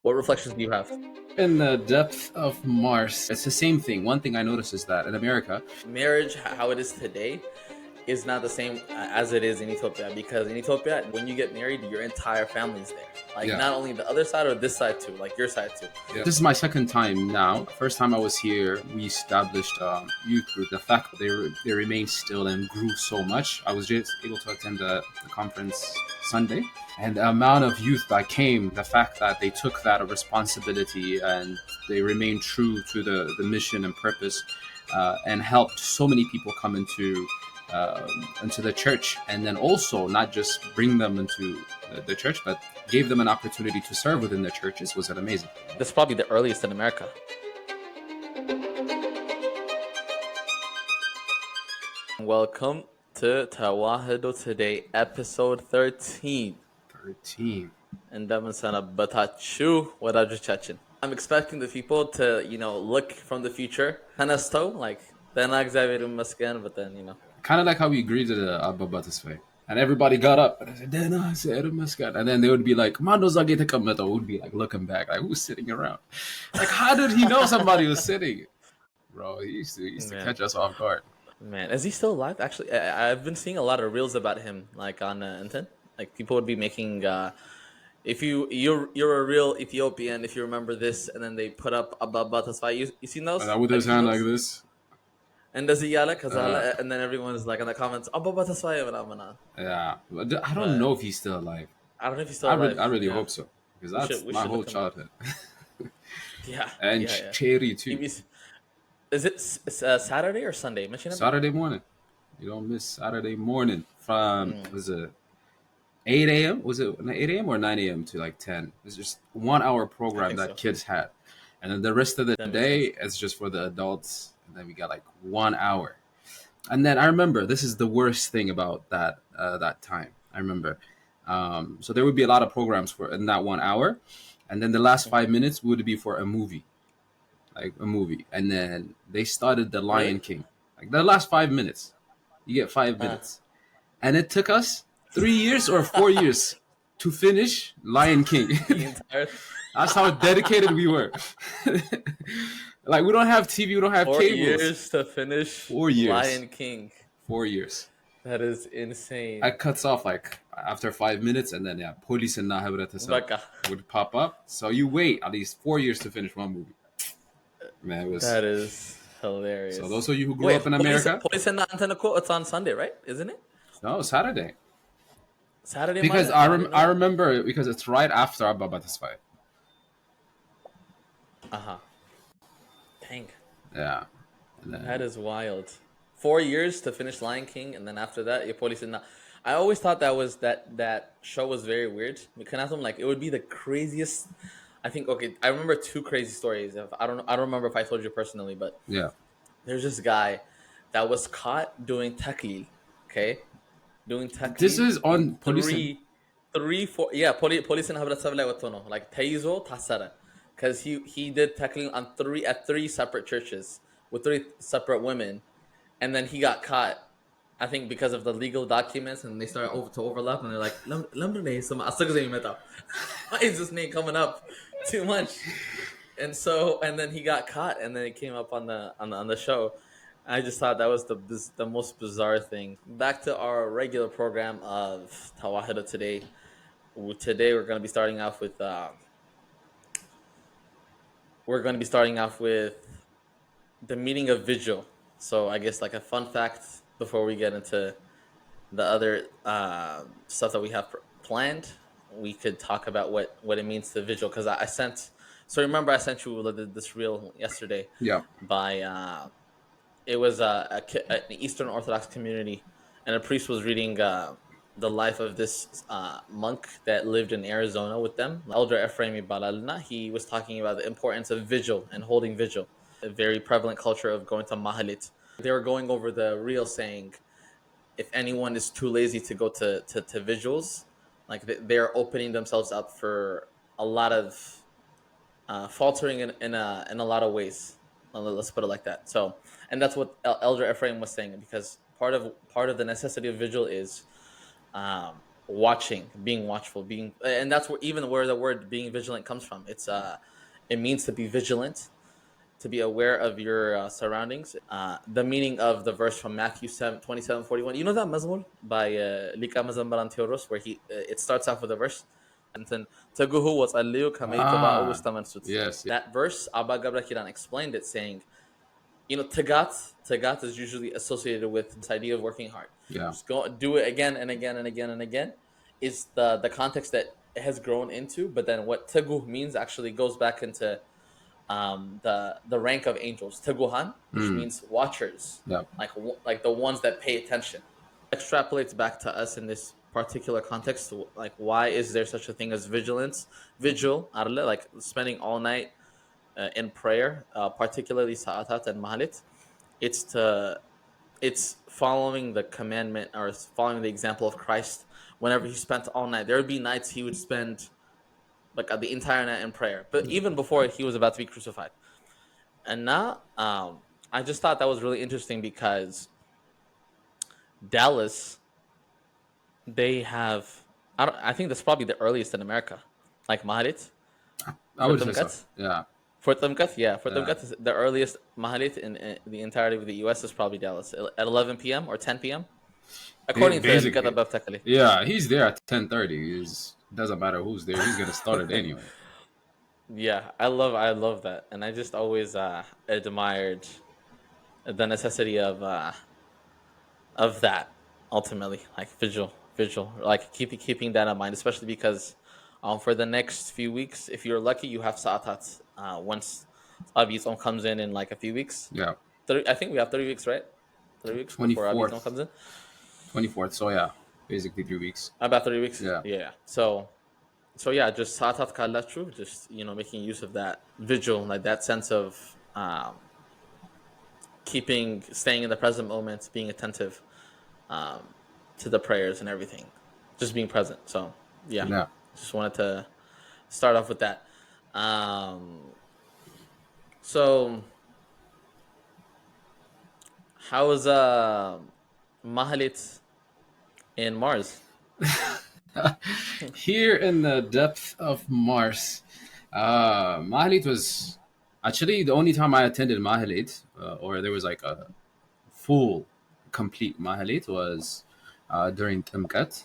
What reflections do you have? In the depth of Mars, it's the same thing. One thing I noticed is that in America, Marriage, how it is today, is not the same as it is in Ethiopia, because in Ethiopia, when you get married, your entire family's there. Like, Yeah. not only the other side or this side too, like your side too. this is my second time now. First time I was here, we established a youth group. The fact that they remained still and grew so much, I was just able to attend the conference Sunday. And the amount of youth that came, the fact that they took that responsibility and they remained true to the mission and purpose, and helped so many people come into the church, and then also not just bring them into the church, but gave them an opportunity to serve within the churches was amazing. This is probably the earliest in America. Welcome to Tawahido Today, episode 13. 13. እንደምንሰነበታችሁ ወዳጆቻችን. I'm expecting the people to, look from the future. ተነስተው, like, ደህና እግዚአብሔር ይመስገን, but then, Kind of like how we agreed to the Abba Batasfay. And everybody got up and I said, "Dana, I said, and then they would be like, Mando Zagete Kameto would be like looking back, like, who's sitting around? Like, how did he know somebody was sitting? Bro, he used to catch us off guard. Man, is he still alive? Actually, I've been seeing a lot of reels about him, like on internet. Like, people would be making, if you're a real Ethiopian, if you remember this, and then they put up Abba Batasfay. You seen those? With his hand like this. And does he yell it? And then everyone's like in the comments, Abba Batasfay. Yeah, I don't know if he's still alive. I don't know if he's still alive. I really hope so, because that's my whole childhood. Yeah. And Cherry too. Is it Saturday or Sunday? Saturday morning. You don't miss Saturday morning from was it 8 a.m. Was it 8 a.m. or 9 a.m. to like 10? It's just 1 hour program that kids had, and then the rest of the day it's just for the adults. And then we got like 1 hour, and then I remember this is the worst thing about that time. I remember, so there would be a lot of programs for in that 1 hour, and then the last 5 minutes would be for a movie. Like a movie, and then they started The Lion King. Like the last 5 minutes, you get 5 minutes, and it took us 3 years or 4 years to finish Lion King. That's how dedicated we were. Like, we don't have TV, we don't have 4 cables. 4 years to finish 4 years. Lion King. 4 years. That is insane. It cuts off like after 5 minutes, and then police and would pop up. So you wait at least 4 years to finish one movie. Man, that is hilarious. So those of you who grew up in America, Police and it's on Sunday, right? Isn't it? No, Saturday. Saturday. Because I remember because it's right after Abba Batasfay. Dang. Yeah. That is wild. 4 years to finish Lion King, and then after that, Police and I always thought that show was very weird. Like, it would be the craziest. I think, okay, I remember 2 crazy stories. I don't remember if I told you personally, but yeah, there's this guy that was caught doing takleel. Okay, doing takleel. This is on police. 4. Yeah, police and like teizo tasara, because he did takleel on 3 separate churches with 3 separate women, and then he got caught. I think because of the legal documents, and they started to overlap, and they're like, why is this name coming up too much? And then he got caught, and then it came up on the show. I just thought that was the most bizarre thing. Back to our regular program of Tawahido Today. Today we're going to be starting off with the meaning of vigil. So I guess like a fun fact before we get into the other stuff that we have planned, we could talk about what it means to vigil. Because I sent you this reel yesterday. Yeah. By it was an Eastern Orthodox community, and a priest was reading the life of this monk that lived in Arizona with them, Elder Ephraim Balalna. He was talking about the importance of vigil and holding vigil, a very prevalent culture of going to mahalit. They were going over the reel saying, if anyone is too lazy to go to vigils, like they're opening themselves up for a lot of faltering in a lot of ways. Let's put it like that. So, and that's what Elder Ephraim was saying, because part of the necessity of vigil is watching, being watchful, and that's where the word being vigilant comes from. It means to be vigilant, to be aware of your surroundings. The meaning of the verse from Matthew 7:27-41. You know that Mazmur by Lika Mazambaran Theoros, where it starts off with a verse. And then Taguhu was Aliyu Kamei Taba'u Ah, Wistamansut. yes. That verse, Abba Gabra Kiran explained it, saying, Tagat is usually associated with this idea of working hard. Yeah. Just go do it again and again and again and again is the context that it has grown into. But then what Taguh means actually goes back into the rank of angels, Teguhan, which Mm, means watchers, yeah. like the ones that pay attention. Extrapolates back to us in this particular context. Like, why is there such a thing as vigilance, vigil, like spending all night in prayer, particularly sa'atat and mahalit? It's to it's following the commandment or following the example of Christ. Whenever he spent all night, there would be nights he would spend like the entire night in prayer, but even before he was about to be crucified. And now, I just thought that was really interesting because Dallas, they have, I think that's probably the earliest in America, like Mahalit I for would say so. Tumkat. Yeah. For Tumkat, yeah, for Yeah. Tumkat, the earliest Mahalit in the entirety of the US is probably Dallas at 11 p.m. or 10 p.m. according to Basically. Al-Katab Takali. Yeah, he's there at 10:30. Doesn't matter who's there. He's gonna start it anyway. Yeah, I love that, and I just always admired the necessity of that ultimately, like vigil, like keeping that in mind, especially because for the next few weeks, if you're lucky, you have sa'atat once Abizon comes in like a few weeks. Yeah. I think we have 3 weeks, right? 3 weeks before Abizon 24th. comes in. 24th. So yeah, basically 3 weeks. About 3 weeks. Yeah. Yeah. So yeah, just sa'atat kalachu, just making use of that vigil, like that sense of staying in the present moment, being attentive um, to the prayers and everything, just being present. So yeah, Yeah. just wanted to start off with that. Um, so how was Mahalit in Mars? Here in the depth of Mars, Mahalit was actually the only time I attended Mahalit, or there was like a full, complete Mahalit was during Timkat.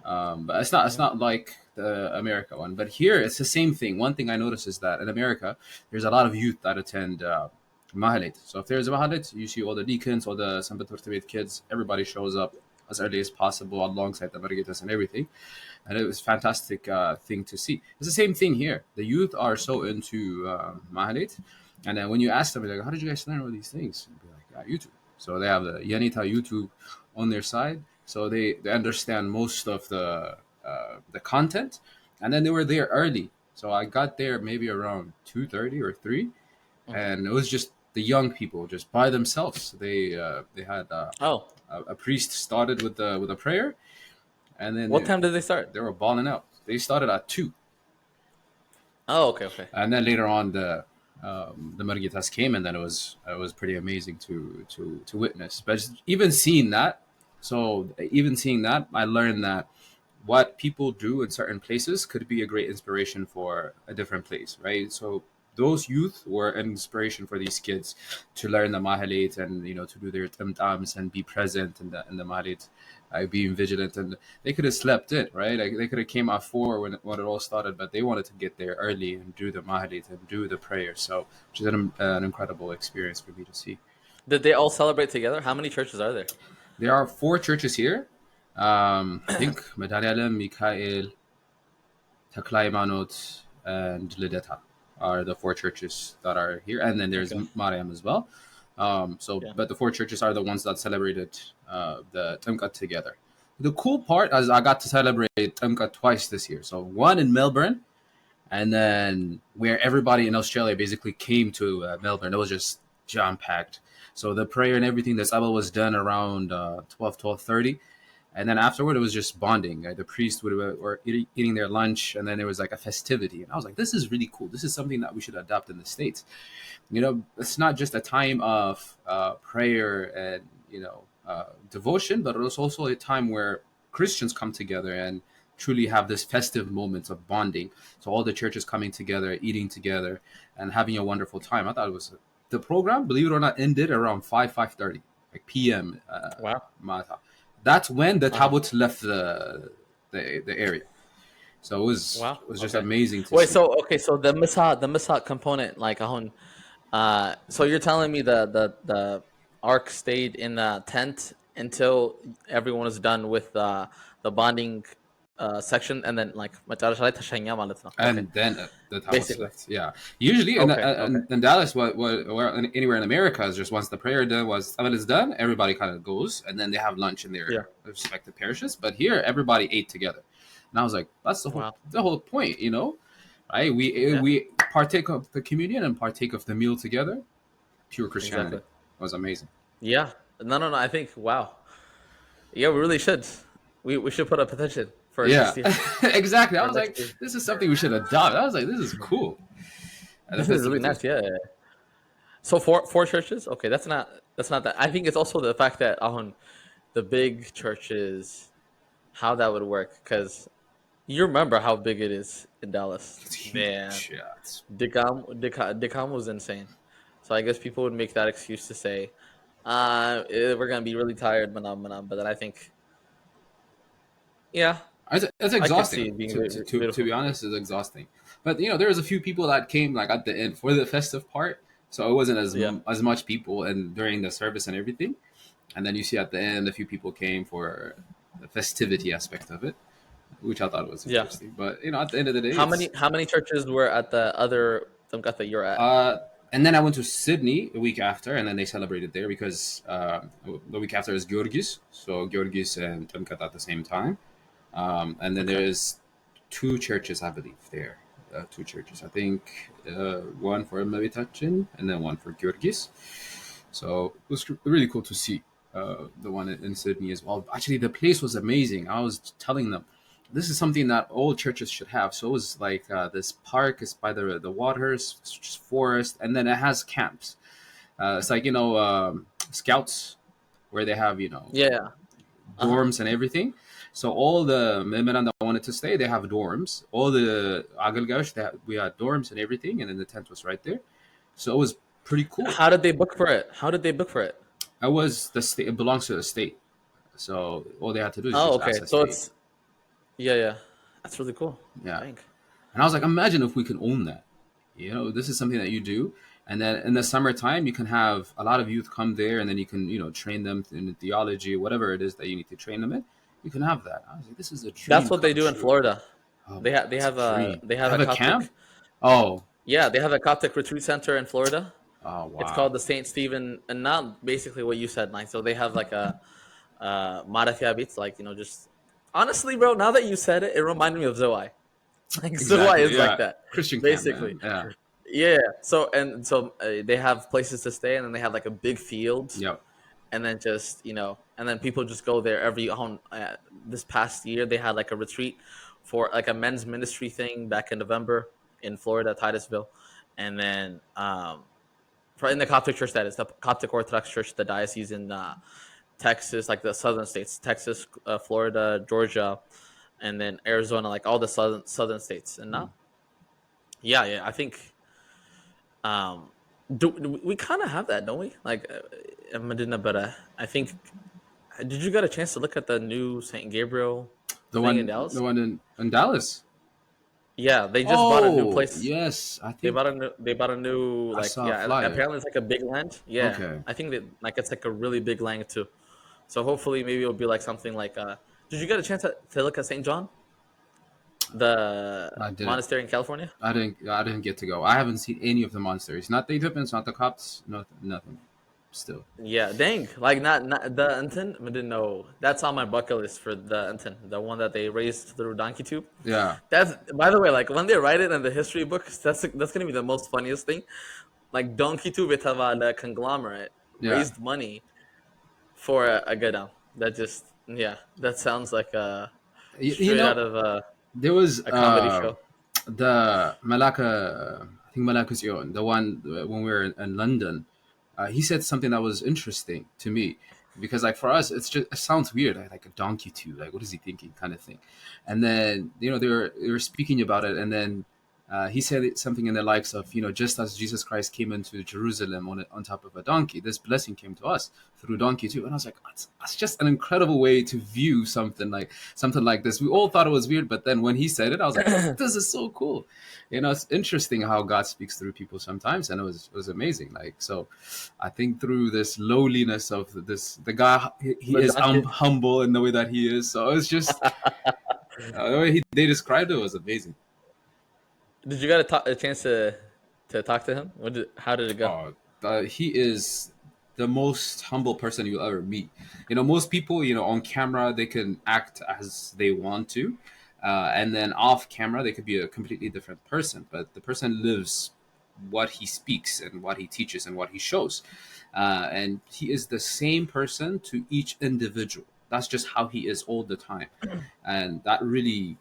But it's Mhm. not like the America one. But here it's the same thing. One thing I noticed is that in America there's a lot of youth that attend Mahalit. So if there's a Mahalit, you see all the deacons, all the Sambat Turtabit kids, everybody shows up as early as possible alongside the Margitas and everything. And it was a fantastic thing to see. It's the same thing here. The youth are so into Mahalit. And then when you ask them, like, how did you guys learn all these things? And be like, yeah, YouTube. So they have the Yanita YouTube on their side. So they understand most of the content. And then they were there early. So I got there maybe around 2:30 or 3. Mhm. And it was just the young people just by themselves. They had Oh, a priest started with a prayer, and then what time did they start? they were balling out. They started at 2, Oh, okay, okay. and then later on the Margitas came, and then it was pretty amazing to witness. But even seeing that, I learned that what people do in certain places could be a great inspiration for a different place, right? So those youth were an inspiration for these kids to learn the mahalit and to do their tamtams and be present in the mahalit, being vigilant. And they could have slept in, right? Like they could have came at 4 when it all started, but they wanted to get there early and do the mahalit and do the prayer. So which is an incredible experience for me to see. Did they all celebrate together? How many churches are there? There are 4 churches here. I think Medalyalam, Mikhail, Taklaimanot, and Lideta are the 4 churches that are here, and then there's Okay. Mariam as well. Yeah. But the 4 churches are the ones that celebrated the Timkat together. The cool part is I got to celebrate Timkat twice this year. So one in Melbourne, and then where everybody in Australia basically came to Melbourne. It was just jam packed. So the prayer and everything, the Sabbath was done around 12:30, and then afterward it was just bonding. The priest were eating their lunch, and then there was like a festivity. And I was like, this is really cool. This is something that we should adopt in the States. It's not just a time of prayer and devotion, but it was also a time where Christians come together and truly have this festive moment of bonding. So all the churches coming together, eating together, and having a wonderful time. I thought it was the program, believe it or not, ended around 5:30, like p.m. Wow. Mata. That's when the Uh-huh. tabots left the area. So Wow. it was just Okay. amazing to Wait. see. So the misa component, like so you're telling me the ark stayed in the tent until everyone was done with the bonding section, and then like okay, And then the tabots basically. left. Yeah, usually Okay. Okay. in Dallas, anywhere in America is just once the prayer done was when it's done, everybody kind of goes, and then they have lunch in Yeah. their respective parishes. But here, everybody ate together, and I was like, that's Wow. the whole point, right? Yeah. We partake of the communion and partake of the meal together. Pure Christianity. Exactly. It was amazing. Yeah. No. No. No. I think. Wow. Yeah. We really should. We should put a petition for Yeah, next year. exactly. I For was next like, year. this is something we should adopt. I was like, this is cool. And the This is really festivities. nice. Yeah. So four churches. Okay. That's not that. I think it's also the fact that on the big churches, how that would work, because you remember how big it is in Dallas, It's man. huge. Yeah, it's Dicam was insane. So I guess people would make that excuse to say, we're gonna be really tired, but then I think, yeah, it's I could see exhausting. it being To be beautiful. honest, it's exhausting. But there was a few people that came like at the end for the festive part, so it wasn't Yeah, as much people and during the service and everything. And then you see at the end a few people came for the festivity aspect of it, which I thought was yeah. interesting. But at the end of the day, How it's many how many churches were at the other Tamkat that you're at? uh. And then I went to Sydney a week after, and then they celebrated there because the week after is Georgis, so Georgis and Tumkat at the same time. And then Okay. there's two churches, I believe, there. Two churches. I think one for Mevitachin and then one for Georgis. So it was really cool to see the one in Sydney as well. Actually, the place was amazing. I was telling them this is something that all churches should have. So it was like this park is by the waters, it's just forest, and then it has camps. It's like scouts where they have Yeah. Uh huh. dorms and everything. So all the Memeran that wanted to stay, they have dorms. All the Agalgash, we had dorms and everything, and then the tent was right there. So it was pretty cool. How did they book for it? How did they book for it? I was the state. It belongs to the state. So all they had to do is Oh, just ask okay. the So state. it's yeah, yeah. That's really cool. Yeah. Dang. And I was like, imagine if we could own that. This is something that you do. And then in the summertime, you can have a lot of youth come there, and then you can, train them in theology, whatever it is that you need to train them in. You can have that. I was like, this is a That's dream what they come do in true. Florida. Oh They my have God, they it's a have a dream. they They have have a a camp? Coptic. Oh, Yeah, they have a Coptic retreat center in Florida. oh It's wow. called the Saint Stephen, and not basically what you said, like so they have like a Marathia beats, like just honestly, bro. Now that you said it, it reminded me of Zoai. Like Zoai Exactly. is like Yeah. that, Christian camp, basically. man. Yeah. Yeah. So they have places to stay, and then they have like a big field, Yep. and then and then people just go there every on. This past year, they had like a retreat for like a men's ministry thing back in November in Florida, Titusville, and then for in the Coptic church, that is the Coptic Orthodox Church, the diocese in Texas, like the southern states, Texas, Florida, Georgia, and then Arizona, like all the southern states. And now, yeah, yeah, I think do we kind of have that, don't we? Like Medina, but I think did you get a chance to look at the new Saint Gabriel thing in The Dallas? one in Dallas. Yeah, they just bought a new Oh place. yes, I They bought think a new I like, saw a yeah. flyer. Apparently, it's like a big land. Yeah, Okay. I think that like it's like a really big land too. So hopefully, maybe it'll be like something like. Did you get a chance to look at Saint John, the I didn't. monastery in California? I didn't get to go. I haven't seen any of the monsters. Not the Ethiopians, not the Copts, nothing. Still. Yeah, dang. Like not the Anton. I didn't know. That's on my bucket list for the Anton, the one that they raised through Donkey Tube. Yeah. That's by the way, like when they write it in the history books, that's gonna be the most funniest thing. Like Donkey Tube the conglomerate Yeah. raised money for a gadam. That just that sounds like a You straight out know, of there was a comedy show. the Malaka, I think Malaka Zion, the one when we were in London. He said something that was interesting to me. because like for us it sounds weird, like a donkey too, like what is he thinking kind of thing. And then they were speaking about it, and then he said something in the likes of, just as Jesus Christ came into Jerusalem on top of a donkey, this blessing came to us through donkey too. And I was like, that's just an incredible way to view something like this. We all thought it was weird, but then when he said it, I was like, this is so cool. It's interesting how God speaks through people sometimes, and it was amazing. Like, so I think through this lowliness of the guy, he The is donkey. humble in the way that he is. So it's just the way they described it was amazing. Did you get a chance to talk to him? How did it go? Oh, he is the most humble person you'll ever meet. Most people, on camera, they can act as they want to. And then off camera, they could be a completely different person. But the person lives what he speaks and what he teaches and what he shows. And he is the same person to each individual. That's just how he is all the time. And that really,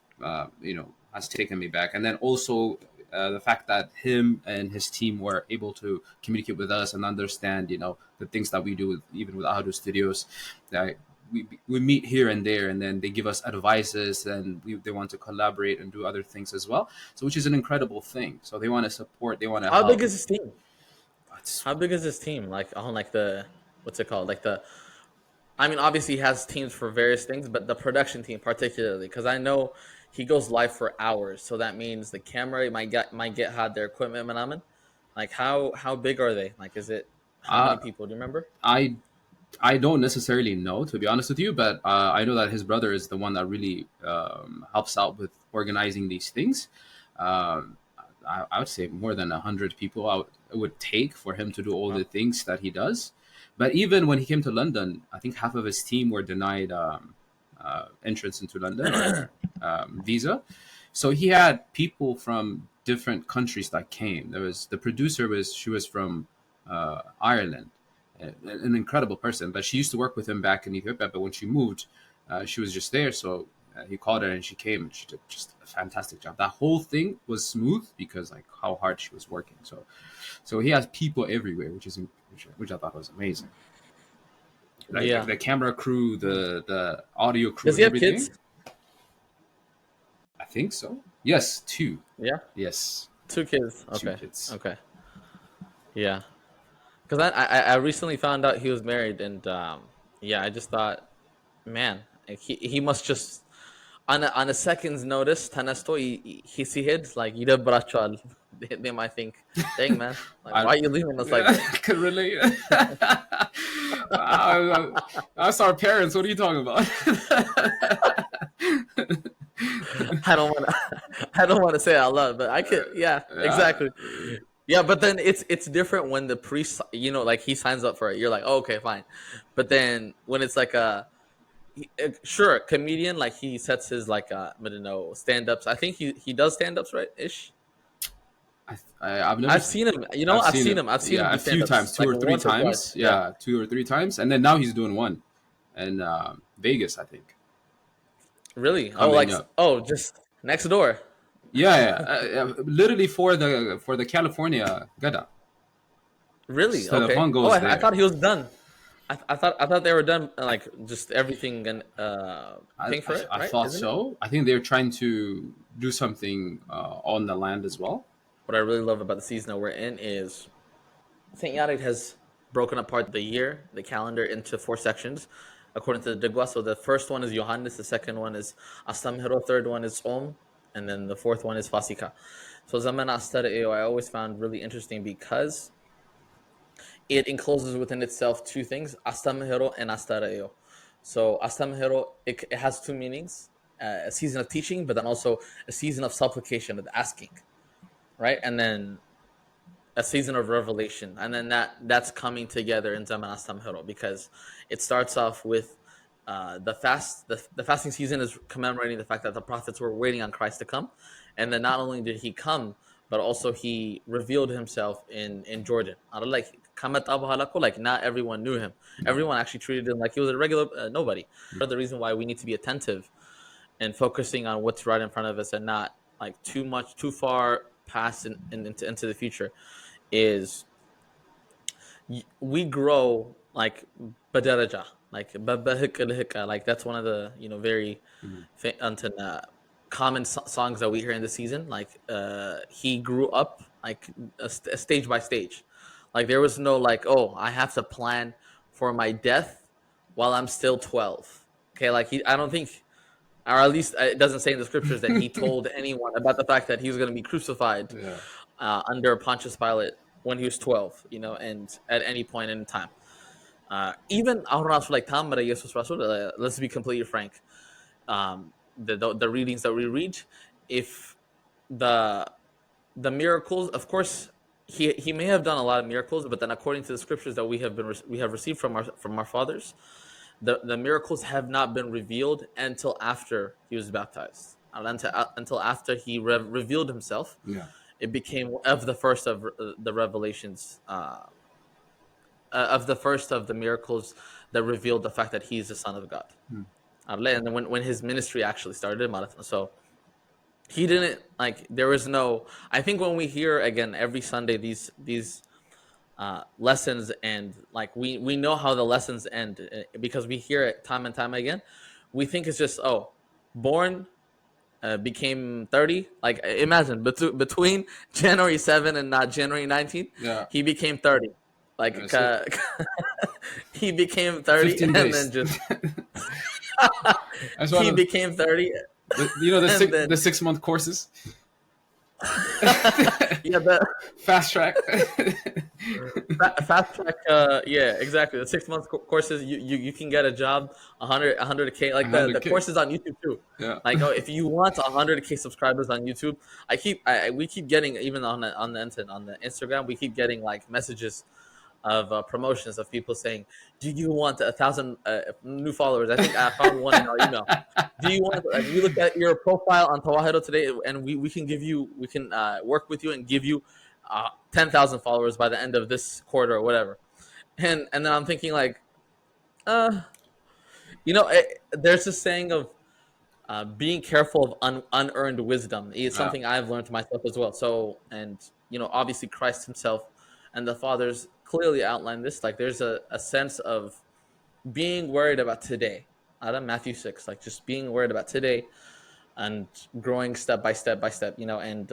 has taken me back. And then also the fact that him and his team were able to communicate with us and understand, the things that we do even with Audio Studios. That we meet here and there, and then they give us advices, and they want to collaborate and do other things as well. So, which is an incredible thing. So they want to support, they want to How big help. is his team? That's, How big is his team? Like on like the what's it called? Like the I mean, obviously he has teams for various things, but the production team particularly, because I know he goes live for hours. So that means the camera might get had their equipment manaman. Like how big are they? Like is it how many uh, people? Do you remember? I I don't necessarily know, to be honest with you, but I know that his brother is the one that really helps out with organizing these things. Um, I would say more than 100 people it would take for him to do all the Wow. things that he does. But even when he came to London, I think half of his team were denied entrance into London or visa. So he had people from different countries that came. There was the producer was she was from Ireland, an incredible person. But she used to work with him back in Ethiopia. But when she moved, she was just there. So he called her and she came, and she did just a fantastic job. That whole thing was smooth because like how hard she was working. So he has people everywhere, which I thought was amazing. Like Yeah. the camera crew, the audio crew, Does and he have kids? everything. I think so. Yes, two. Yeah. Yes, Two kids. two Okay. kids. Okay. Yeah. Because I recently found out he was married, and yeah, I just thought, man, like, he must just on a second's notice, Tanesto, he hid like you did brachal. They might think, dang man, like I why are you leaving us like I this? could relate. That's our parents. What are you talking about? I don't want to, I don't want to say it out loud, but I could, yeah, Yeah, exactly, yeah. But then it's different when the priest, like he signs up for it. You're like, oh, okay, fine. But then when it's like sure, a comedian, like he sets his like I don't know, stand-ups. I think he does stand-ups, right? Ish. I've never. I've seen him. I've I've seen seen it. him. I've seen him Yeah, a do few times, stand-ups two like or three once or times. twice. Yeah. Yeah, 2 or 3 times, and then now he's doing one in Vegas, I think. Really? Oh, Coming like up. just next door. Yeah, yeah. Literally for the California Gada. Really? Okay. Telefon Oh, goes I there. thought he was done. I thought they were done. Like just everything and I, paying for it, I, I right? thought Isn't it? so. I think they're trying to do something on the land as well. What I really love about the season that we're in is Saint Yared has broken apart the year, the calendar into four sections, according to the Digwa. So the first one is Johannes, the second one is Astamhiro, third one is Om, and then the fourth one is Fasika. So Zaman Astareo I always found really interesting because it encloses within itself two things, Astamhiro and Astareo. So Astamhiro, it has two meanings, a season of teaching, but then also a season of supplication, of asking, right? And then a season of revelation, and then that's coming together in Zaman Astamhiro because it starts off with the fast. The fasting season is commemorating the fact that the prophets were waiting on Christ to come, and then not only did he come, but also he revealed himself in Jordan. Like kamat Abu Halako, like not everyone knew him. Yeah. Everyone actually treated him like he was a regular nobody. The reason why we need to be attentive and focusing on what's right in front of us and not like too far past into the future is we grow like badaraja. like like that's one of the very Mm. common songs that we hear in the season. Like he grew up like stage by stage. Like there was no like, oh, I have to plan for my death while I'm still 12. Okay, like I don't think, or at least it doesn't say in the scriptures that he told anyone about the fact that he was going to be crucified Yeah. under Pontius Pilate when he was 12, and at any point in time. Even our Rasul, like Tamara Jesus Rasul, let's be completely frank. The readings that we read, if the the miracles, of course, he may have done a lot of miracles, but then according to the scriptures that we have received from our fathers, the miracles have not been revealed until after he was baptized, until after he revealed himself. Yeah. It became of the first of the revelations, of the first of the miracles that revealed the fact that he is the son of God. Mm. And then when his ministry actually started, so he didn't like. There was no. I think when we hear again every Sunday these lessons, and like we know how the lessons end because we hear it time and time again. We think it's just, oh, born, became 30. Like imagine between January 7 and not January 19th, Yeah. he became 30. Like That's it. he became 30 15 and then days. just That's one he of became 30 the and then the 6 month courses. yeah, the Fast track. fast track. Yeah, exactly. The 6 month courses, you can get a job, 100K, like the 100K. courses on YouTube too. Yeah. Like, oh, if you want 100K subscribers on YouTube, we keep getting, even on the internet, on the Instagram, we keep getting like messages of promotions of people saying, "Do you want 1,000 new followers?" I think I found one in our email. Do you want? Like, we looked at your profile on Tawahiro today, and we can give you, we can work with you and give you 10,000 followers by the end of this quarter or whatever. And then I'm thinking like, uh, there's this saying of being careful of unearned wisdom. It's Yeah. something I've learned myself as well. So, and obviously Christ Himself and the fathers clearly outlined this. Like, there's a sense of being worried about today. Out of Matthew 6, like just being worried about today and growing step by step by step. And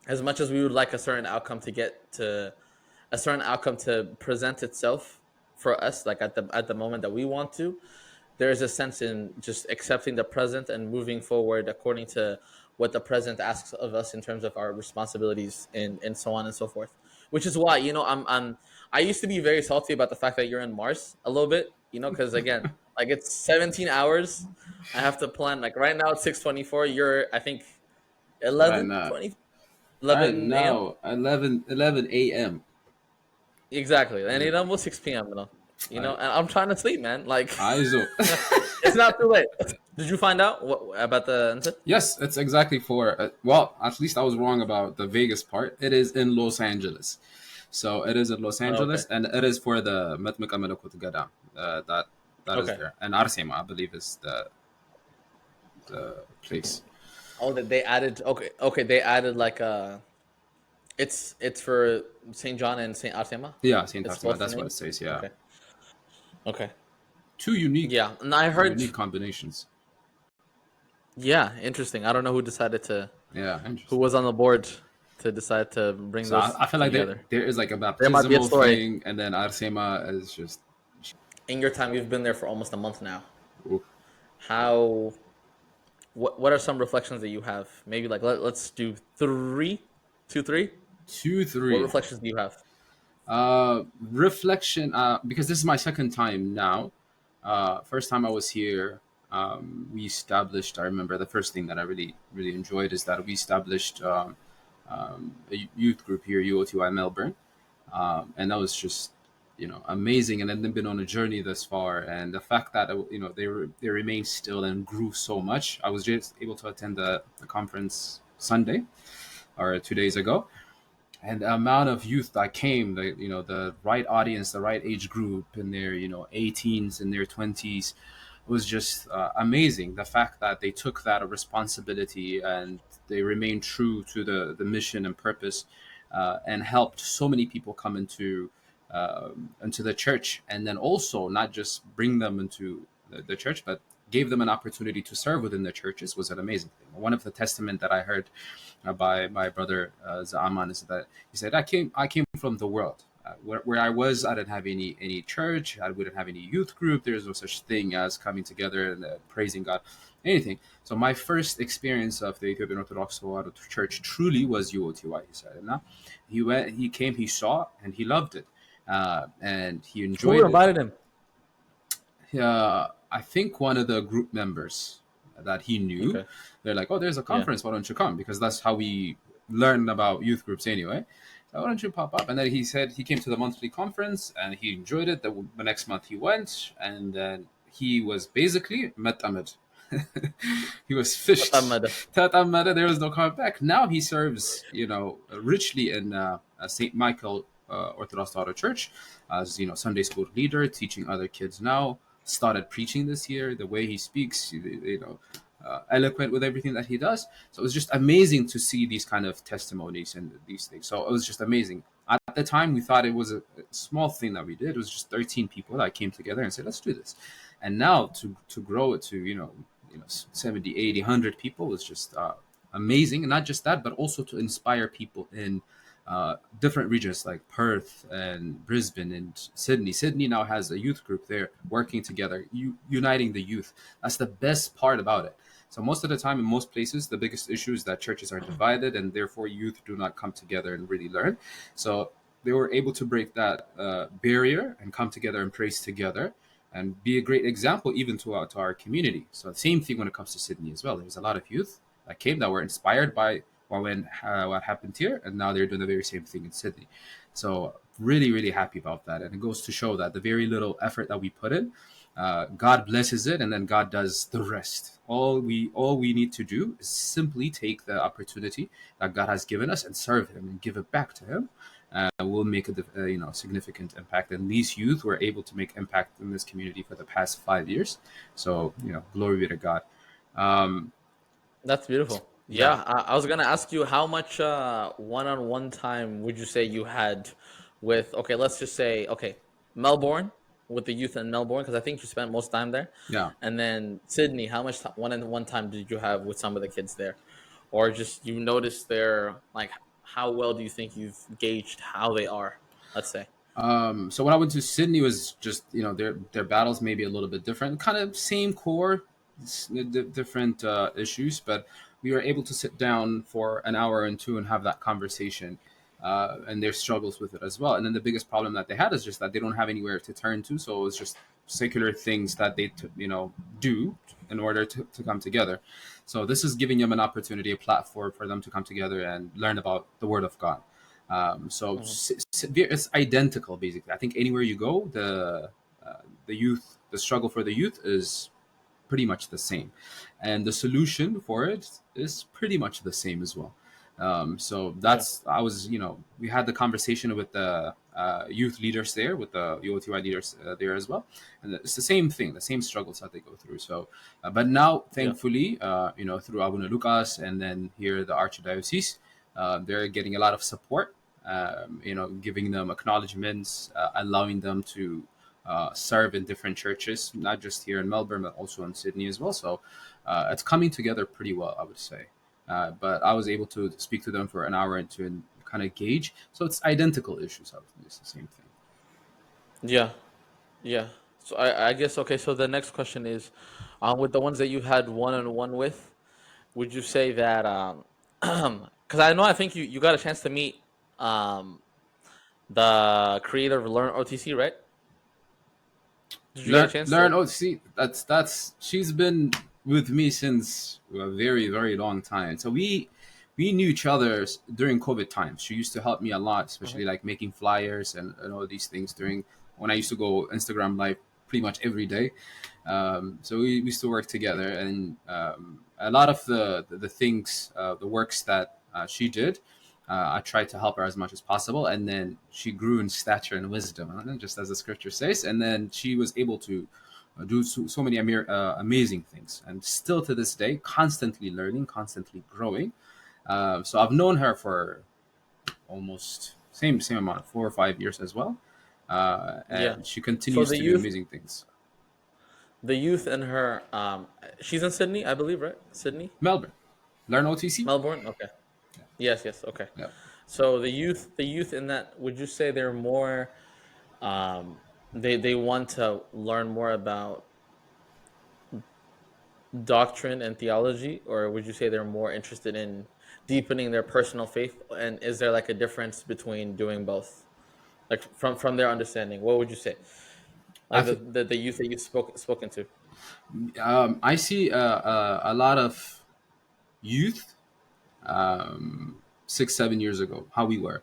as much as we would like a certain outcome to get to a certain outcome to present itself for us, like at the moment that we want to, there's a sense in just accepting the present and moving forward according to what the present asks of us in terms of our responsibilities and so on and so forth. Which is why, I used to be very salty about the fact that you're in Mars a little bit, because again, like it's 17 hours. I have to plan, like right now it's 6:24. You're, I think, Right 11 now. 20 Right 11 a.m. now, 11 a.m. Exactly, and Yeah. it's almost 6 p.m. I And I'm trying to sleep, man. Like, ISO. it's not too late. Did you find out what about the incident? Yes, it's exactly for. Well, at least I was wrong about the Vegas part. It is in Los Angeles, so it is in Los Oh, okay. Angeles, and it is for the Matmika Melekut Gada. That is Okay. there, and Arsema, I believe, is the place. Oh, that they added. Okay, okay. They added like it's for Saint John and Saint Artema. Yeah, Saint It's Arsema. both the That's what it names. says. Yeah, Okay. Okay. two unique, Yeah, and I heard. unique combinations. Yeah, interesting. I don't know who decided to, Yeah, who interesting. was on the board to decide to bring So those I feel two like together. there is like a There might be a baptismal story. thing, and then Arsema is just. In your time, you've been there for almost a month now. Oof. How? What are some reflections that you have? Maybe like let's do three, two, three. Two, What three. reflections do you have? Reflection, because this is my second time now. First time I was here, we established. I remember the first thing that I really enjoyed is that we established a youth group here, UOTY Melbourne, and that was just amazing. And then they've been on a journey thus far, and the fact that they remained still and grew so much. I was just able to attend the conference Sunday or 2 days ago, and the amount of youth that came, the right audience, the right age group in their 18s and their 20s, was just amazing. The fact that they took that responsibility and they remained true to the mission and purpose, and helped so many people come into into the church, and then also not just bring them into the church, but gave them an opportunity to serve within the churches was an amazing thing. One of the testament that I heard by my brother Zaaman is that he said, I came from the world. Where I was, I didn't have any church. I wouldn't have any youth group. There's no such thing as coming together and praising God, anything. So my first experience of the Ethiopian Orthodox Church truly was UOTY. He said, and now he went, he came, he saw, and he loved it, and he Who enjoyed it. invited him? I think one of the group members that he knew, Okay. they're like, "Oh, there's a Yeah. conference. Why don't you come?" Because that's how we learn about youth groups anyway. So why don't you pop up? And then he said he came to the monthly conference and he enjoyed it. The next month he went, and then he was basically metamed. He was fished. Muhammad. Tatamada, there was no coming back. Now he serves, richly in St. Michael Orthodox Daughter Church as, Sunday school leader, teaching other kids now. Started preaching this year. The way he speaks, eloquent with everything that he does. So it was just amazing to see these kind of testimonies and these things. So it was just amazing. At the time, we thought it was a small thing that we did. It was just 13 people that came together and said, let's do this. And now to grow it to, 70, 80, 100 people is just amazing. And not just that, but also to inspire people in different regions like Perth and Brisbane and Sydney. Sydney now has a youth group there working together, uniting the youth. That's the best part about it. So most of the time, in most places, the biggest issue is that churches are divided, and therefore youth do not come together and really learn. So they were able to break that barrier and come together and praise together, and be a great example even to our community. So the same thing when it comes to Sydney as well. There's a lot of youth that came that were inspired by what happened here, and now they're doing the very same thing in Sydney. So really, really happy about that, and it goes to show that the very little effort that we put in, God blesses it, and then God does the rest. All we need to do is simply take the opportunity that God has given us and serve Him and give it back to Him. Will make a significant impact. And these youth were able to make impact in this community for the past 5 years. So glory be to God. Um, That's beautiful. yeah, Yeah, I was gonna ask you how much one-on-one time would you say you had with? Okay, let's just say Melbourne, with the youth in Melbourne, because I think you spent most time there, yeah. and then Sydney. How much one-on-one time did you have with some of the kids there, or just you noticed their like how well do you think you've gauged how they are? Let's say. So when I went to Sydney, was just their battles maybe a little bit different, kind of same core, different issues, but we were able to sit down for an hour and two and have that conversation, and their struggles with it as well. And then the biggest problem that they had is just that they don't have anywhere to turn to, so it was just secular things that they do in order to come together. So this is giving them an opportunity, a platform for them to come together and learn about the Word of God. So Mhm. it's identical basically. I think anywhere you go, the youth, the struggle for the youth is pretty much the same, and the solution for it is pretty much the same as well. So Yeah. that's I was we had the conversation with the youth leaders there, with the UOTY leaders there as well, and it's the same thing, the same struggles that they go through. So, but now Yeah. thankfully, through Abuna Lucas and then here the Archdiocese, they're getting a lot of support. Giving them acknowledgements, allowing them to serve in different churches, not just here in Melbourne, but also in Sydney as well. So it's coming together pretty well, I would say. But I was able to speak to them for an hour and to kind of gauge. So it's identical issues. I would think it's the same thing. Yeah. Yeah. So I guess okay. So the next question is, with the ones that you had one-on-one with, would you say that because I think you got a chance to meet um the creator of Learn OTC, right? Did you get a chance Learn. to? Oh, see, that's she's been with me since a very very long time. So we knew each other during COVID times. She used to help me a lot, Mhm. especially like making flyers and all these things during when I used to go Instagram live pretty much every day. So we used to work together, and a lot of the things, the works that she did, I tried to help her as much as possible, and then she grew in stature and wisdom, just as the scripture says. And then she was able to do so many amazing things, and still to this day, constantly learning, constantly growing. So I've known her for almost same amount of 4 or 5 years as well. Yeah. and she So continues to do amazing things. the youth in her, she's in Sydney, I believe, right? Sydney, Melbourne, learn OTC. Melbourne. Okay. Yes. Yes. Okay. Yeah. So the youth in that, would you say they're more, they want to learn more about doctrine and theology, or would you say they're more interested in deepening their personal faith? And is there like a difference between doing both, like from their understanding? What would you say, I like think the youth that you've spoken to? I see a lot of youth 6 7 years ago how we were.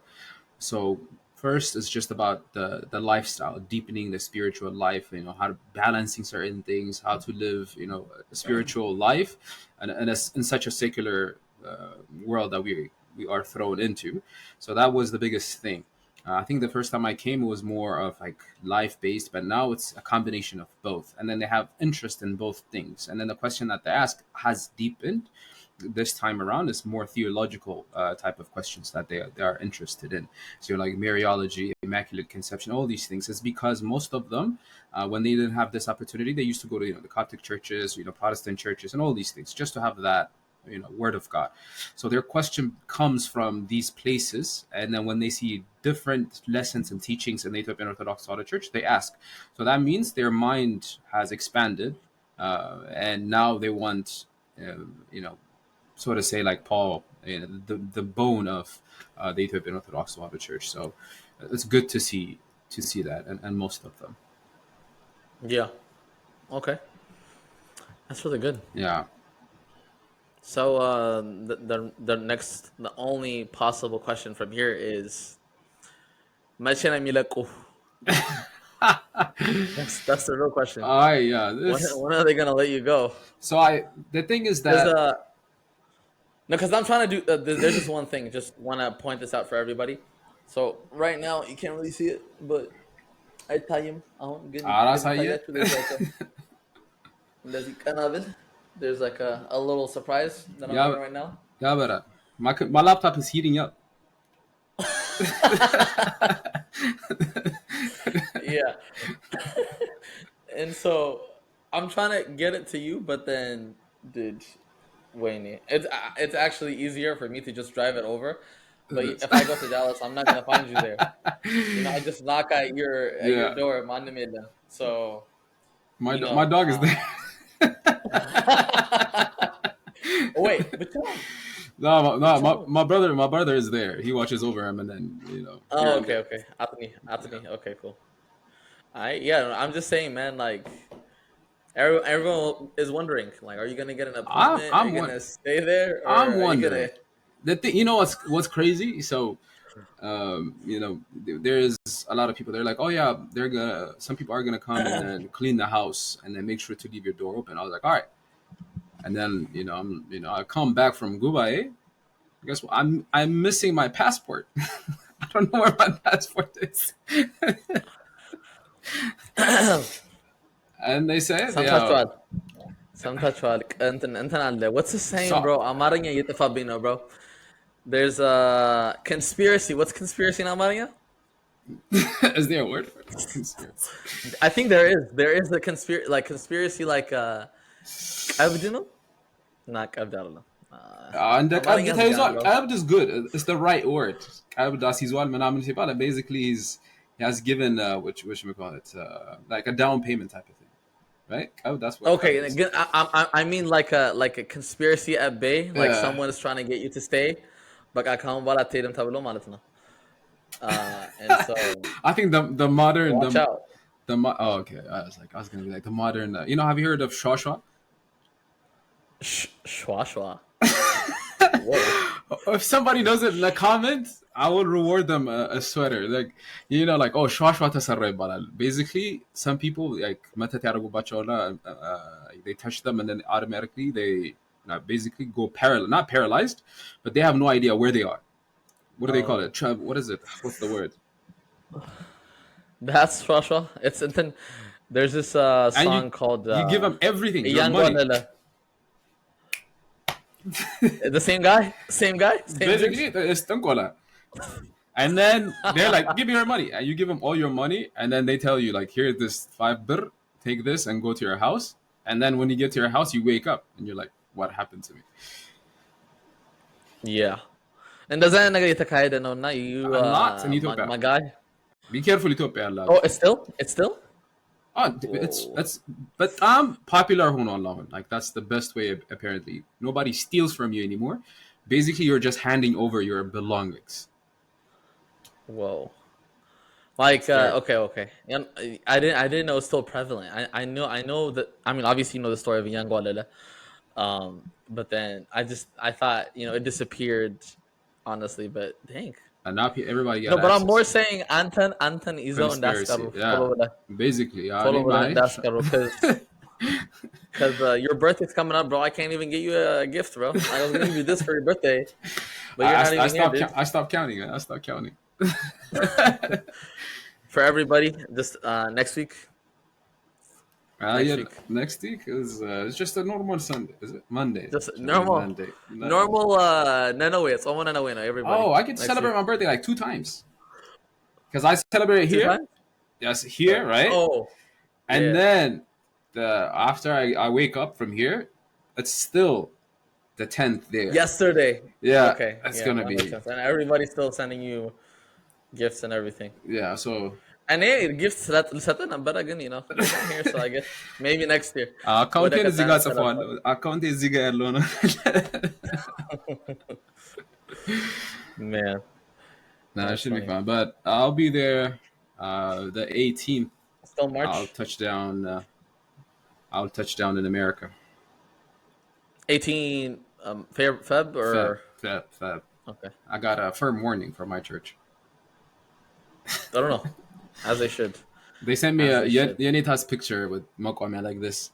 So first it's just about the lifestyle, deepening the spiritual life, how to balancing certain things, how to live a spiritual life, and in such a secular world that we are thrown into. So that was the biggest thing. I think the first time I came, it was more of like life based, but now it's a combination of both. And then they have interest in both things. And then the question that they ask has deepened this time around. Is more theological type of questions that they are interested in. So like Mariology, Immaculate Conception, all these things. It's because most of them, when they didn't have this opportunity, they used to go to the Coptic churches, Protestant churches, and all these things just to have that word of God. So their question comes from these places, and then when they see different lessons and teachings in the Ethiopian Orthodox Order Church, they ask. So that means their mind has expanded, and now they want sort of say like Paul, the bone of the Ethiopian Orthodox Order Church. So it's good to see that, and most of them. Yeah. Okay. That's really good. Yeah. So the only possible question from here is ماشي أنا ميلاكو. That's the real question. Yeah. When This. when are they gonna let you go? So the thing is There's that no, because I'm trying to do. There's just one thing. Just want to point this out for everybody. So right now you can't really see it, but I tell you, Aras Hayat. there's like a little surprise that I'm Yeah, doing right now. yeah, but my laptop is heating up. Yeah. And so I'm trying to get it to you, but then, dude, Wayne, it's actually easier for me to just drive it over. But if I go to Dallas, I'm not gonna find you there. I just knock at your Yeah, door, Mandamela. So my dog is there. Oh, wait, but tell him. No, But no, tell him. my brother is there. He watches over him, and then here Oh, and okay, there. okay. Atani. Okay, cool. Yeah, I'm just saying, man. Like everyone is wondering, like, are you gonna get an I'm apartment? Are I'm you one. gonna stay there, I'm or are you gonna? wondering. The thing, what's crazy? So, there is a lot of people. They're like, oh yeah, some people are gonna come and then clean the house and then make sure to leave your door open. I was like, all right. And then I come back from Dubai. Guess what? I'm missing my passport. I don't know where my passport is. And they say, yeah. Samtachwal. Samtachwal. And what's the saying, So bro? Amaranya yitafabino, bro. There's a conspiracy. What's conspiracy in Amaranya? is there a word for it? Conspiracy. I think there is. There is a conspiracy like Abdino? Not Abdallah. And the Amaranya has gone, bro. Abd is good. It's the right word. Abd asizwal menamin sibala. Basically, he has given which we call it like a down payment type of thing, right? That's what Okay, Abd and is. again, I mean like a conspiracy at bay, like Yeah. someone is trying to get you to stay. But I can't tablo malatna. And so I think the modern watch out. oh okay. I was gonna be like the modern. Have you heard of Shawshwa? Shwa shwa. Whoa. If somebody does it in the comments, I will reward them a sweater. Like like oh shwa tasarra ይባላል. Basically, some people like መተት ያደርጉባቸውና they touch them and then automatically they basically go not paralyzed, but they have no idea where they are. What do they call it? What is it? What's the word? That's shwa shwa. It's and there's this And song called you give them everything, your Iyan money. Guanela. The same guy? Same guy? Same Basically, dude? it's Tankola. And then they're like, give me your money. And you give them all your money. And then they tell you, like, here's this 5 birr, take this and go to your house. And then when you get to your house, you wake up and you're like, what happened to me? Yeah. And does that nagaytakay no na you A lot in Ethiopia. magay? Be careful, Ethiopia. A lot. Oh, it's still? Oh, Whoa. but I'm popular online. Like that's the best way apparently. Nobody steals from you anymore. Basically, you're just handing over your belongings. Whoa. It's Like there. okay. And I didn't know it's still prevalent. I know that I mean obviously you know the story of Young Gualele. But then I thought, it disappeared honestly, but dang. And now everybody got No, but I'm more access. saying Anton Izo and Conspiracy. Daskaro Yeah. follow Basically, follow with معلش. Daskaro because your birthday's coming up, bro. I can't even get you a gift, bro. I was gonna give you this for your birthday, but you're not I even here, stopped. dude. I stopped counting. I stopped counting. For everybody, just next week. Next Yeah. week, Next week is it's just a normal Sunday. Is it Monday? just Should be normal, Monday. No. normal. Nanoe, it's all Nanoe, everybody. Oh, I get to Next week, celebrate my birthday like 2 times because I celebrate two here. times. Yes, here, right? Oh, And yeah. then after I wake up from here, it's still the 10th there. Yesterday. Yeah, Okay, that's yeah, gonna that makes be sense. And everybody's still sending you gifts and everything. yeah. So And hey, gifts that number again, You're not here, so I guess maybe next year. What accounting is ziga safwan. Account is ziga alone. Man, Nah, it that's should be funny. fun. But I'll be there the 18th. Still I'll March touch down. I'll touch down in America. 18 Feb Feb, or Feb, Feb. okay. I got a firm warning from my church. I don't know. As they should. They sent me As a they should. Yanita's picture with Mokwame like this.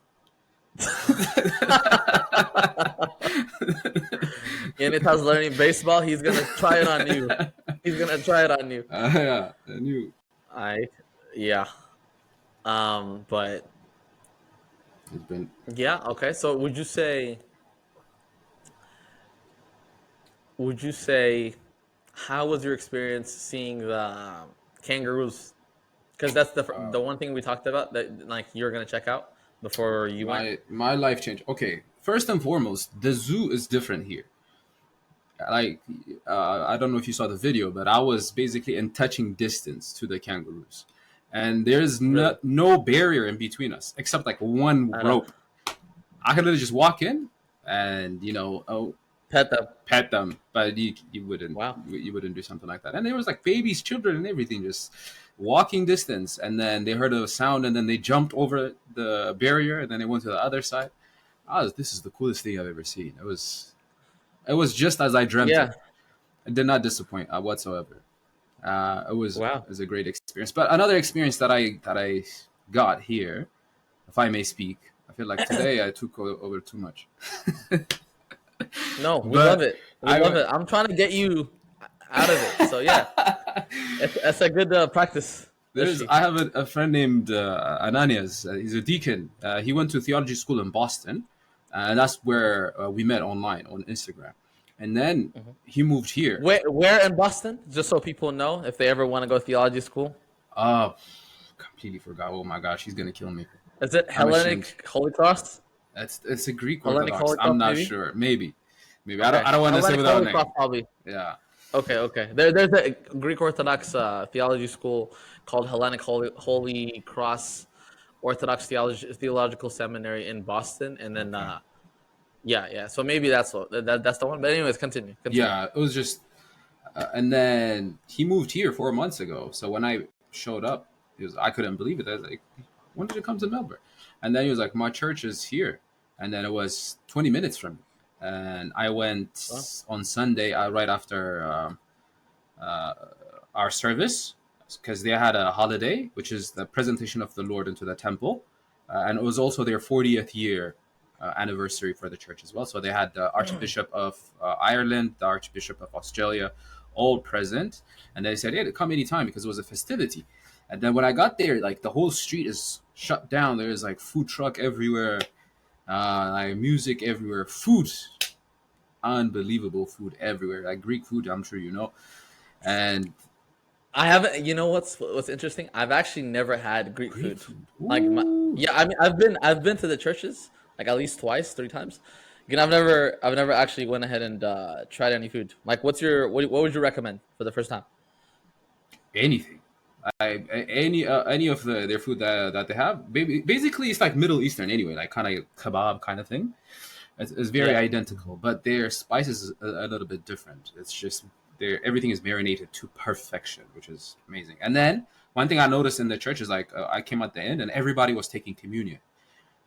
Yanita's learning baseball. He's gonna try it on you. He's gonna try it on you. Yeah, I knew. I yeah. But It's been yeah, okay. So would you say how was your experience seeing the kangaroos? Because that's the one thing we talked about that like you're gonna check out before you went. my life changed. Okay, first and foremost, the zoo is different here. Like, I don't know if you saw the video, but I was basically in touching distance to the kangaroos, and there's Really? no barrier in between us except like one I know. rope. I could literally just walk in and Pet them. pet them, but you wouldn't Wow. you wouldn't do something like that. And there was like babies, children, and everything just walking distance, and then they heard a sound, and then they jumped over the barrier, and then they went to the other side. This is the coolest thing I've ever seen. It was just as I dreamt it. Yeah. It did not disappoint whatsoever. Wow. It was a great experience. But another experience that I got here, if I may speak, I feel like today I took over too much. No, we love But it. We I love went. it. I'm trying to get you out of it. So yeah, that's a good practice. I have a friend named Ananias. He's a deacon. He went to theology school in Boston, and that's where we met online on Instagram. And then Mhm. he moved here. Where in Boston? Just so people know if they ever want to go to theology school. Uh, Completely forgot. Oh my gosh, he's gonna kill me. Is it I'm ashamed. Hellenic Holy Cross? It's a Greek Hellenic Orthodox. Holy I'm Cross, not maybe. sure. Maybe. Okay, I don't want to say Hellenic without Holy Cross, name. probably. Yeah. Okay. There's a Greek Orthodox theology school called Hellenic Holy Cross Orthodox Theological Seminary in Boston, and then Okay. yeah. So maybe that's that's the one. But anyways, continue. Yeah. It was just, and then he moved here 4 months ago. So when I showed up, I couldn't believe it. I was like, "When did you come to Melbourne?" And then he was like, "My church is here," and then it was 20 minutes from me. And I Well, went on Sunday right after uh, our service because they had a holiday, which is the presentation of the Lord into the temple, and it was also their 40th year anniversary for the church as well. So they had the Archbishop of Ireland, the Archbishop of Australia, all present, and they said, "Hey, come anytime," because it was a festivity. And then when I got there, like the whole street is shut down. There's like food truck everywhere, like music everywhere, food, unbelievable food everywhere, like Greek food. I'm sure you know, and I haven't. You know what's interesting? I've actually never had Greek Greek food. food. Like Ooh. yeah, I mean, I've been to the churches like at least twice, 3 times. Again, I've never actually went ahead and tried any food. Like, what would you recommend for the first time? Anything. Any of their food that they have. Basically, it's like Middle Eastern anyway, like kind of kebab kind of thing. It's very Yeah. identical, but their spices is a little bit different. It's just their everything is marinated to perfection, which is amazing. And then one thing I noticed in the church is like I came at the end and everybody was taking communion.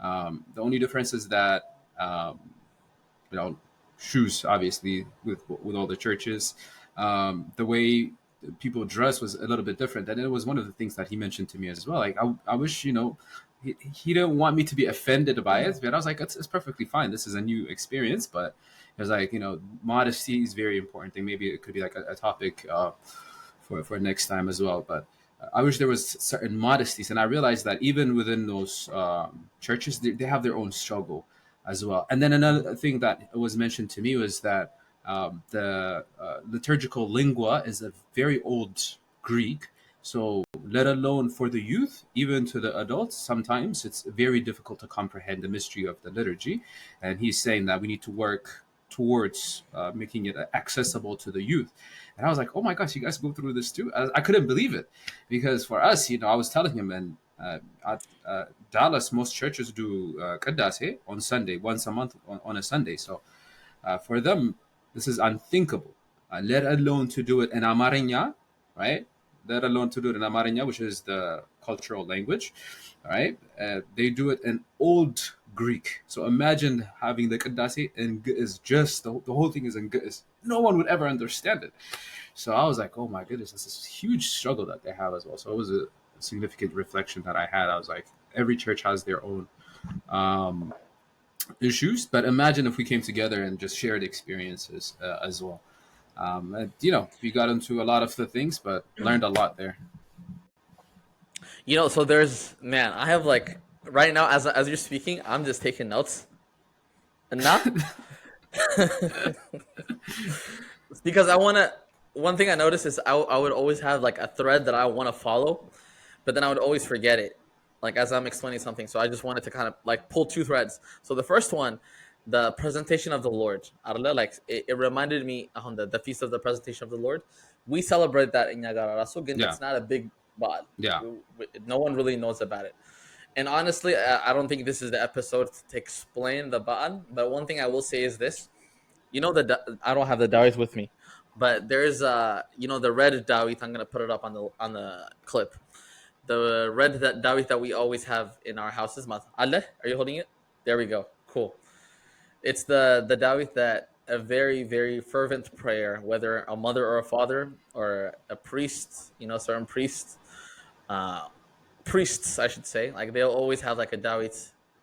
The only difference is that you know shoes obviously with all the churches, the way people dress was a little bit different, and it was one of the things that he mentioned to me as well. Like I wish he didn't want me to be offended by it, but I was like it's perfectly fine, this is a new experience. But it was like modesty is very important thing. Maybe it could be like a topic for next time as well. But I wish there was certain modesties, and I realized that even within those churches, they have their own struggle as well. And then another thing that was mentioned to me was that the liturgical lingua is a very old Greek. So, let alone for the youth, even to the adults, sometimes it's very difficult to comprehend the mystery of the liturgy. And he's saying that we need to work towards making it accessible to the youth. And I was like, oh my gosh, you guys go through this too? I couldn't believe it, because for us, I was telling him, and at Dallas, most churches do Qaddaseh on Sunday, once a month on a Sunday. So for them, this is unthinkable, let alone to do it in Amarinya, right? Let alone to do it in Amarinya, which is the cultural language, right? They do it in Old Greek. So imagine having the Qaddaseh in Ge'ez, just the whole thing is in Ge'ez. No one would ever understand it. So I was like, oh my goodness, this is a huge struggle that they have as well. So it was a significant reflection that I had. I was like, every church has their own um, issues, but imagine if we came together and just shared experiences as well. And, we got into a lot of the things, but learned a lot there. So there's man, I have like right now as you're speaking, I'm just taking notes. And now because I want to. One thing I noticed is I would always have like a thread that I want to follow, but then I would always forget it, like as I'm explaining something. So I just wanted to kind of like pull two threads. So the first one, the presentation of the Lord. Arle, like it reminded me on the feast of the presentation of the Lord. We celebrate that in Niagara. So again, Yeah, it's not a big bad. yeah. No one really knows about it. And honestly, I don't think this is the episode to explain the ba'an. But one thing I will say is this: I don't have the dawit with me, but there's the red dawit. I'm gonna put it up on the clip. The red dawit that we always have in our houses. Allah, are you holding it? There we go. Cool. It's the dawit that a very very fervent prayer, whether a mother or a father or a priest, certain uh, priests, I should say, like they'll always have like a dawit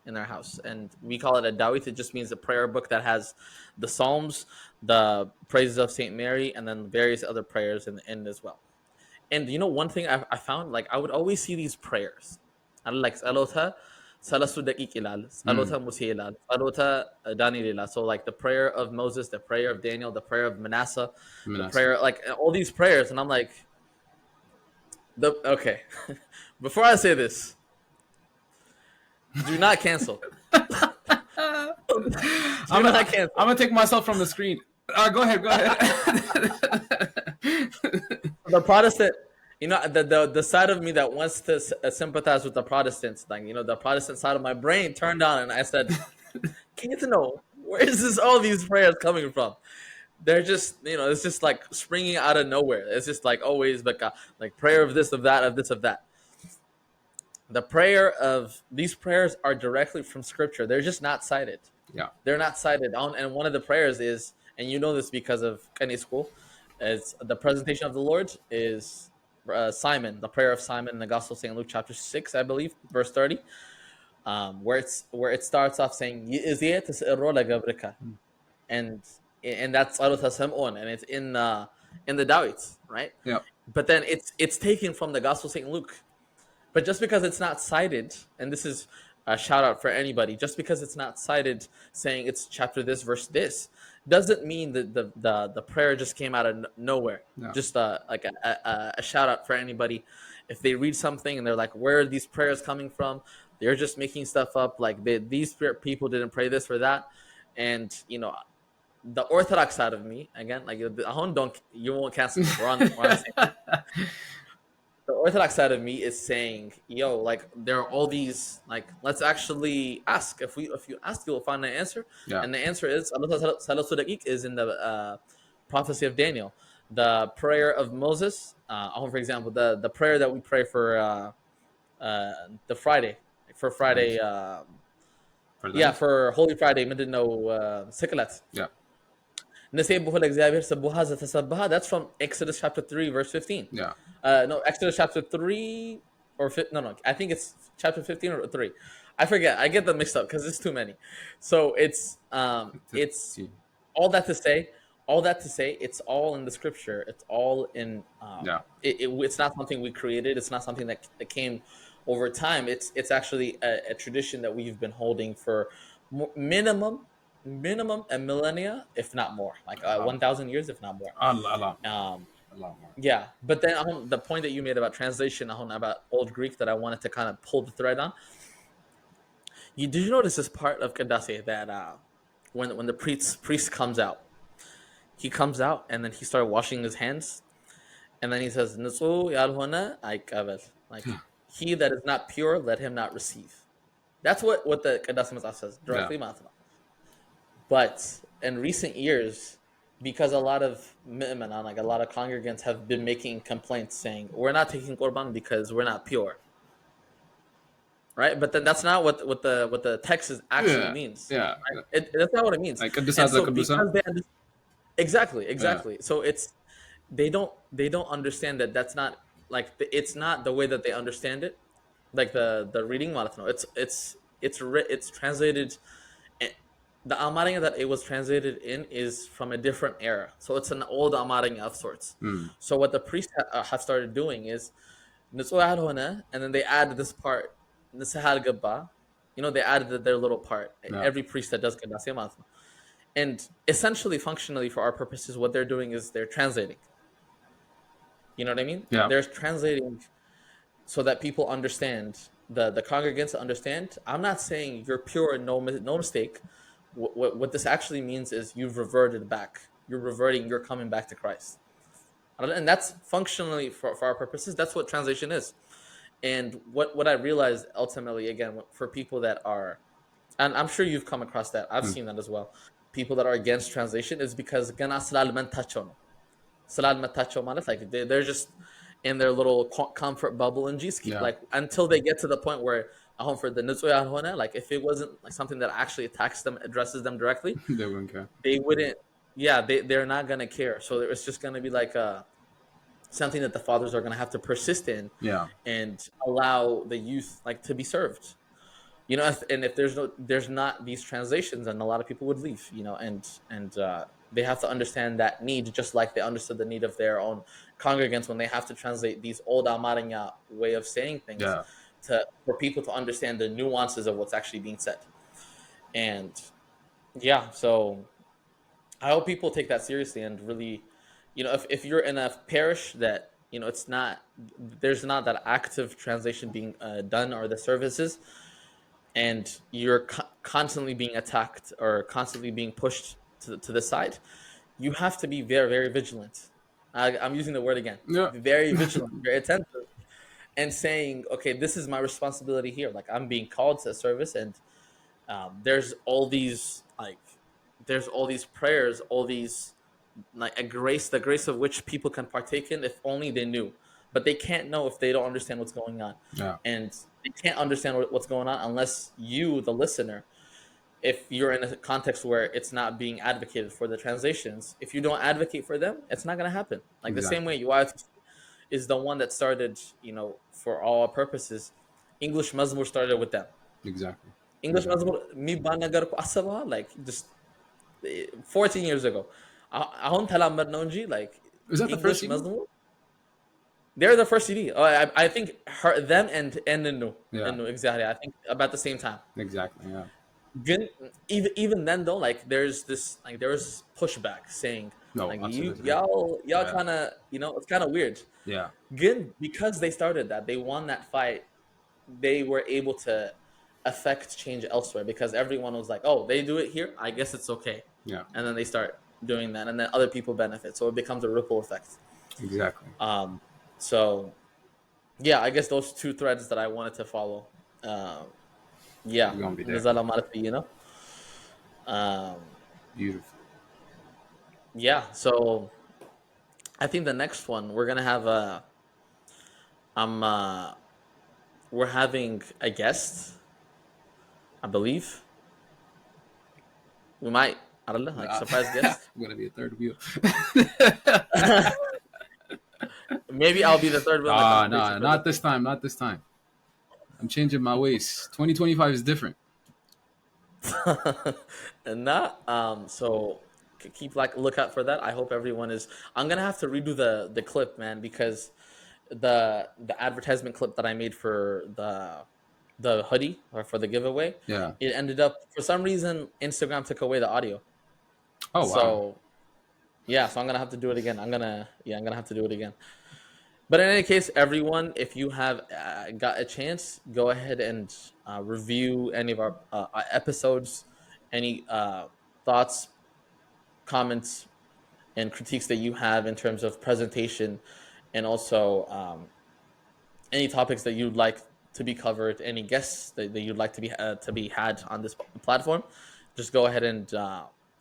in their house, and we call it a dawit. It just means a prayer book that has the Psalms, the praises of Saint Mary, and then various other prayers in the end as well. And one thing I found, like I would always see these prayers. I like salota, salasu daqiq ilal, Mm. salota musi ilal, salota dani ilal. So like the prayer of Moses, the prayer of Daniel, the prayer of Manasseh, the Manasa. prayer, like all these prayers, and I'm like, okay. Before I say this, do not cancel. Do I'm not gonna, I'm cancel. gonna take myself from the screen. Go ahead, go ahead. The Protestant, the side of me that wants to sympathize with the Protestants, like the Protestant side of my brain turned on, and I said, "Can you know where is this? All these prayers coming from? They're just, it's just like springing out of nowhere. It's just like always like prayer of this, of that, of this, of that. The prayer of these prayers are directly from Scripture. They're just not cited. Yeah. They're not cited on, and one of the prayers is, and you know this because of Kani school, is the presentation of the Lord is Simon, the prayer of Simon in the Gospel of St. Luke chapter 6, I believe, verse 30, where it starts off saying "Yiziyah tasirro gabrika," and that's Arutha Sam'on, and it's in the Dawites, right? Yeah. But then it's taken from the Gospel of St. Luke. But just because it's not cited, and this is a shout out for anybody, just because it's not cited saying it's chapter this, verse this, doesn't mean that the prayer just came out of nowhere. Yeah. Just like a shout out for anybody. If they read something and they're like, where are these prayers coming from? They're just making stuff up. Like these people didn't pray this or that. And, the Orthodox side of me, again, like, you won't cancel me. We're on the same page. The Orthodox side of me is saying, yo, like, there are all these, like, let's actually ask. If you ask, you'll find an answer. Yeah. And the answer is is in the prophecy of Daniel. The prayer of Moses, for example, the prayer that we pray for the Friday, like for Right. Friday, For yeah, Lent. for Holy Friday, ምንድነው ስቅለት Yeah. نسيبه ለእግዚአብሔር ስቡሃ ዘተሰብሃ. That's from Exodus chapter 3 verse 15. Yeah. No, Exodus chapter 3 or no, I think it's chapter 15 or 3. I forget. I get them mixed up because it's too many. So it's all that to say, it's all in the scripture. It's all in Yeah. it's not something we created. It's not something that came over time. It's actually a tradition that we've been holding for minimum a millennia, if not more, like 1,000 years, if not more. A lot more. um A lot more. yeah, but then the point that you made about translation, about Old Greek, that I wanted to kind of pull the thread on. Did you notice this part of Kadasi that when the priest comes out, he comes out and then he started washing his hands, and then he says, "Nutsu yalhona aikabel," like, he that is not pure, let him not receive. That's what the Kadasi Matzah says Yeah. directly. But in recent years, because a lot of mu'min, like a lot of congregants, have been making complaints saying, we're not taking Qurban because we're not pure. Right? But then that's not what the text actually means. Yeah. Right? That's not what it means. Like And so because they exactly. Yeah. So they don't understand that that's not, like, it's not the way that they understand it. Like the reading monotone. It's translated. The Amaringa that it was translated in is from a different era, so it's an old Amaringa of sorts. So what the priests have started doing is and then they add this part, they added their little part. Yeah. Every priest that does Qadasiyah, and essentially, functionally, for our purposes, what they're doing is they're translating. You know what I mean? Yeah. They're translating so that people understand, the congregants understand. I'm not saying you're pure and no mistake. What this actually means is you've reverted back. You're reverting. You're coming back to Christ, and that's functionally, for our purposes, that's what translation is. And what I realized ultimately, again, for people that are, and I'm sure you've come across that. I've seen that as well. People that are against translation is because like they're just in their little comfort bubble and just Yeah. like, until they get to the point where for the like, if it wasn't like something that actually attacks them, addresses them directly, They wouldn't care. they wouldn't. Yeah, they're not gonna care. So it's just gonna be like something that the fathers are gonna have to persist in, Yeah. and allow the youth, like, to be served. And if there's not these translations, then a lot of people would leave. And they have to understand that need, just like they understood the need of their own congregants when they have to translate these old Amaringa way of saying things, Yeah. for people to understand the nuances of what's actually being said. And yeah, so I hope people take that seriously and really, if you're in a parish that, there's not that active translation being done, or the services, and you're constantly being attacked or constantly being pushed to the side, you have to be very, very vigilant. I'm using the word again. Yeah. Very vigilant, very attentive, and saying, okay, this is my responsibility here. Like, I'm being called to a service, and there's all these prayers, all these, like, the grace of which people can partake in if only they knew. But they can't know if they don't understand what's going on. Yeah. And they can't understand what's going on unless you, the listener, if you're in a context where it's not being advocated for the translations, if you don't advocate for them, it's not going to happen. Like, the same way UIF is the one that started, for all our purposes, English Mazmur started with them. Exactly. English Mazmur, like, just 14 years ago. Like, Is that the English first CD? Mazmur. They're the first CD. I think them and Nunu. Yeah. Nunu, exactly. I think about the same time. Exactly. Yeah. Gen- even then though, like there's this like there was pushback saying No, like absolutely. y'all Yeah. kind of it's kind of weird. Yeah. Gin, because they started that, they won that fight. They were able to affect change elsewhere because everyone was like, "Oh, they do it here. I guess it's okay." Yeah. And then they start doing that, and then other people benefit. So it becomes a ripple effect. Exactly. Um, so yeah, I guess those two threads that I wanted to follow. Um, yeah, We're gonna be there. Nizala Marfi, Um, Beautiful. yeah, so I think the next one we're gonna have a I'm we're having a guest, I believe. We might, I don't know, like I'm surprise guest. gonna be a third wheel. Maybe I'll be the third wheel in the conversation Nah, for this not this time. Not this time. I'm changing my ways. 2025 is different. one. And that so keep like lookout for that. I hope everyone is I'm gonna have to redo the clip, man, because the advertisement clip that I made for the hoodie or for the giveaway, Yeah. it ended up for some reason Instagram took away the audio. Oh wow. So yeah, so I'm gonna have to do it again. I'm gonna have to do it again. But in any case, everyone, if you have got a chance, go ahead and review any of our episodes, any thoughts, comments, and critiques that you have in terms of presentation, and also any topics that you'd like to be covered, any guests that you'd like to be had on this platform. Just go ahead and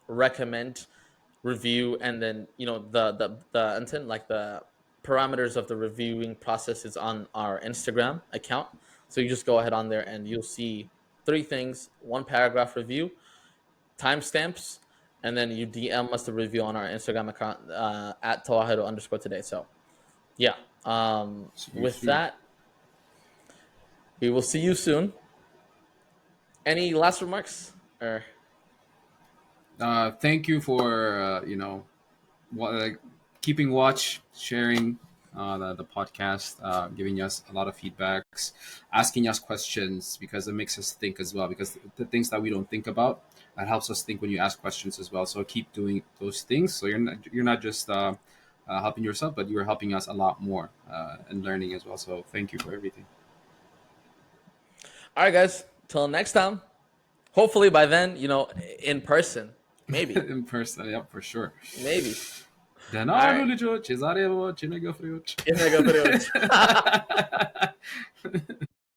recommend, review, and then the intent, like the parameters of the reviewing process is on our Instagram account. So you just go ahead on there and you'll see three things: one paragraph review, timestamps, and then you DM us the review on our Instagram account at Tawahido underscore today. So yeah, Sweet, with sweet. that, we will see you soon. Any last remarks? Or Thank you for like keeping watch, sharing the podcast, giving us a lot of feedbacks, asking us questions because it makes us think as well. Because the things that we don't think about, that helps us think when you ask questions as well. So keep doing those things. So you're not just helping yourself, but you're helping us a lot more and learning as well. So thank you for everything. all right, guys. Till next time. Hopefully by then, in person. Maybe. In person, yeah, for sure. Maybe. All Denaro right. Lijo, Cesarevo, Chinega Friuc. Yun na, go for it.